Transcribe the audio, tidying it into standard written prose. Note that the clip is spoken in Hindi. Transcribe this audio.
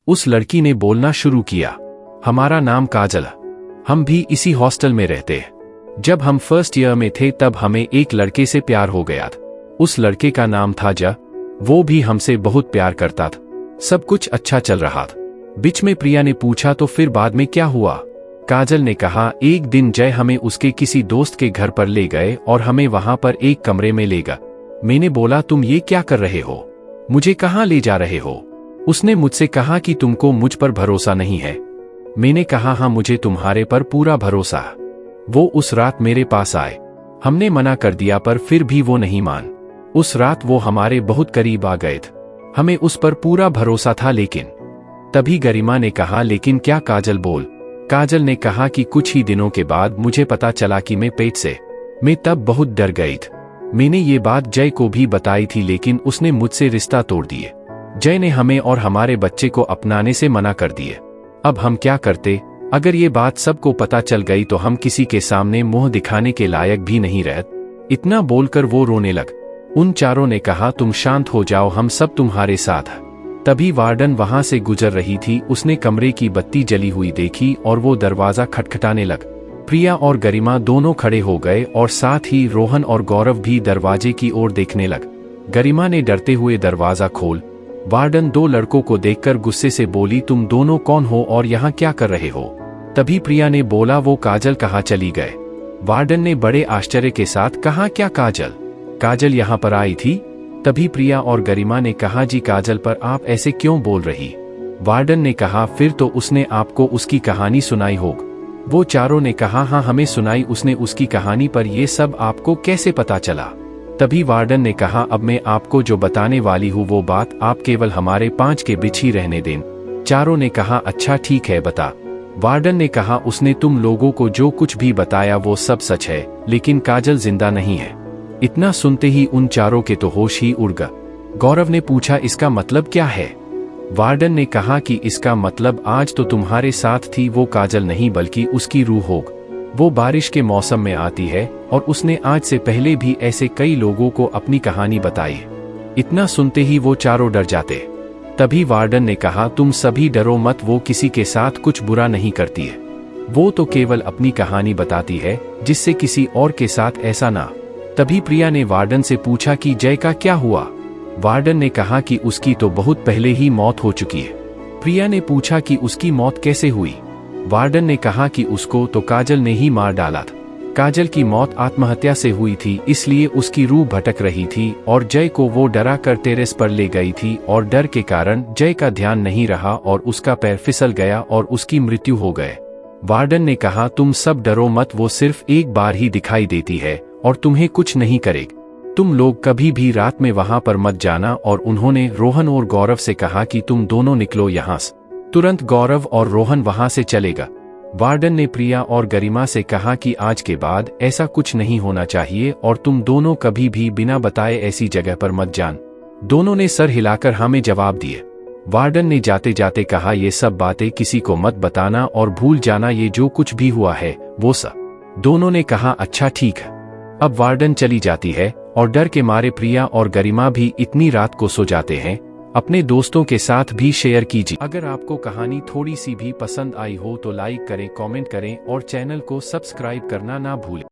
उस लड़की ने बोलना शुरू किया, हमारा नाम काजल है, हम भी इसी हॉस्टल में रहते हैं। जब हम फर्स्ट ईयर में थे तब हमें एक लड़के से प्यार हो गया था। उस लड़के का नाम था जय, वो भी हमसे बहुत प्यार करता था। सब कुछ अच्छा चल रहा था। बीच में प्रिया ने पूछा, तो फिर बाद में क्या हुआ? काजल ने कहा, एक दिन जय हमें उसके किसी दोस्त के घर पर ले गए और हमें वहां पर एक कमरे में ले गए। मैंने बोला, तुम ये क्या कर रहे हो, मुझे कहाँ ले जा रहे हो? उसने मुझसे कहा कि तुमको मुझ पर भरोसा नहीं है। मैंने कहा, हाँ मुझे तुम्हारे पर पूरा भरोसा है। वो उस रात मेरे पास आए, हमने मना कर दिया पर फिर भी वो नहीं मान। उस रात वो हमारे बहुत करीब आ गए थे, हमें उस पर पूरा भरोसा था। लेकिन तभी गरिमा ने कहा, लेकिन क्या? काजल बोल। काजल ने कहा कि कुछ ही दिनों के बाद मुझे पता चला कि मैं पेट से, मैं तब बहुत डर गई थी। मैंने ये बात जय को भी बताई थी लेकिन उसने मुझसे रिश्ता तोड़ दिए। जय ने हमें और हमारे बच्चे को अपनाने से मना कर दिए। अब हम क्या करते? अगर ये बात सबको पता चल गई तो हम किसी के सामने मुंह दिखाने के लायक भी नहीं रहते। इतना बोलकर वो रोने लग। उन चारों ने कहा, तुम शांत हो जाओ, हम सब तुम्हारे साथ हैं। तभी वार्डन वहां से गुजर रही थी, उसने कमरे की बत्ती जली हुई देखी और वो दरवाजा खटखटाने लग। प्रिया और गरिमा दोनों खड़े हो गए और साथ ही रोहन और गौरव भी दरवाजे की ओर देखने लग। गरिमा ने डरते हुए दरवाजा खोल। वार्डन दो लड़कों को देखकर गुस्से से बोली, तुम दोनों कौन हो और यहाँ क्या कर रहे हो? तभी प्रिया ने बोला, वो काजल कहाँ चली गए? वार्डन ने बड़े आश्चर्य के साथ कहा, क्या काजल? काजल यहाँ पर आई थी? तभी प्रिया और गरिमा ने कहा, जी काजल पर आप ऐसे क्यों बोल रही? वार्डन ने कहा, फिर तो उसने आपको उसकी कहानी सुनाई होगी। वो चारों ने कहा, हाँ हमें सुनाई उसने उसकी कहानी, पर ये सब आपको कैसे पता चला? तभी वार्डन ने कहा, अब मैं आपको जो बताने वाली हूँ वो बात आप केवल हमारे 5 के बीच ही रहने दें। चारों ने कहा, अच्छा ठीक है बता। वार्डन ने कहा, उसने तुम लोगों को जो कुछ भी बताया वो सब सच है, लेकिन काजल जिंदा नहीं है। इतना सुनते ही उन चारों के तो होश ही उड़ गए। गौरव ने पूछा, इसका मतलब क्या है? वार्डन ने कहा कि इसका मतलब आज तो तुम्हारे साथ थी वो काजल नहीं बल्कि उसकी रूह होगी। वो बारिश के मौसम में आती है और उसने आज से पहले भी ऐसे कई लोगों को अपनी कहानी बताई है। इतना सुनते ही वो चारों डर जाते। तभी वार्डन ने कहा, तुम सभी डरो मत, वो किसी के साथ कुछ बुरा नहीं करती है। वो तो केवल अपनी कहानी बताती है जिससे किसी और के साथ ऐसा ना। तभी प्रिया ने वार्डन से पूछा कि जय का क्या हुआ? वार्डन ने कहा कि उसकी तो बहुत पहले ही मौत हो चुकी है। प्रिया ने पूछा कि उसकी मौत कैसे हुई? वार्डन ने कहा कि उसको तो काजल ने ही मार डाला था। काजल की मौत आत्महत्या से हुई थी, इसलिए उसकी रूह भटक रही थी और जय को वो डरा कर टेरेस पर ले गई थी और डर के कारण जय का ध्यान नहीं रहा और उसका पैर फिसल गया और उसकी मृत्यु हो गए। वार्डन ने कहा, तुम सब डरो मत, वो सिर्फ एक बार ही दिखाई देती है और तुम्हें कुछ नहीं करेगी। तुम लोग कभी भी रात में वहां पर मत जाना। और उन्होंने रोहन और गौरव से कहा कि तुम दोनों निकलो यहाँ से। तुरंत गौरव और रोहन वहां से चलेगा। वार्डन ने प्रिया और गरिमा से कहा कि आज के बाद ऐसा कुछ नहीं होना चाहिए और तुम दोनों कभी भी बिना बताए ऐसी जगह पर मत जान। दोनों ने सर हिलाकर हाँ में जवाब दिए। वार्डन ने जाते जाते कहा, ये सब बातें किसी को मत बताना और भूल जाना ये जो कुछ भी हुआ है वो सब। दोनों ने कहा, अच्छा ठीक है। अब वार्डन चली जाती है और डर के मारे प्रिया और गरिमा भी इतनी रात को सो जाते हैं। अपने दोस्तों के साथ भी शेयर कीजिए। अगर आपको कहानी थोड़ी सी भी पसंद आई हो तो लाइक करें, कमेंट करें और चैनल को सब्सक्राइब करना ना भूलें।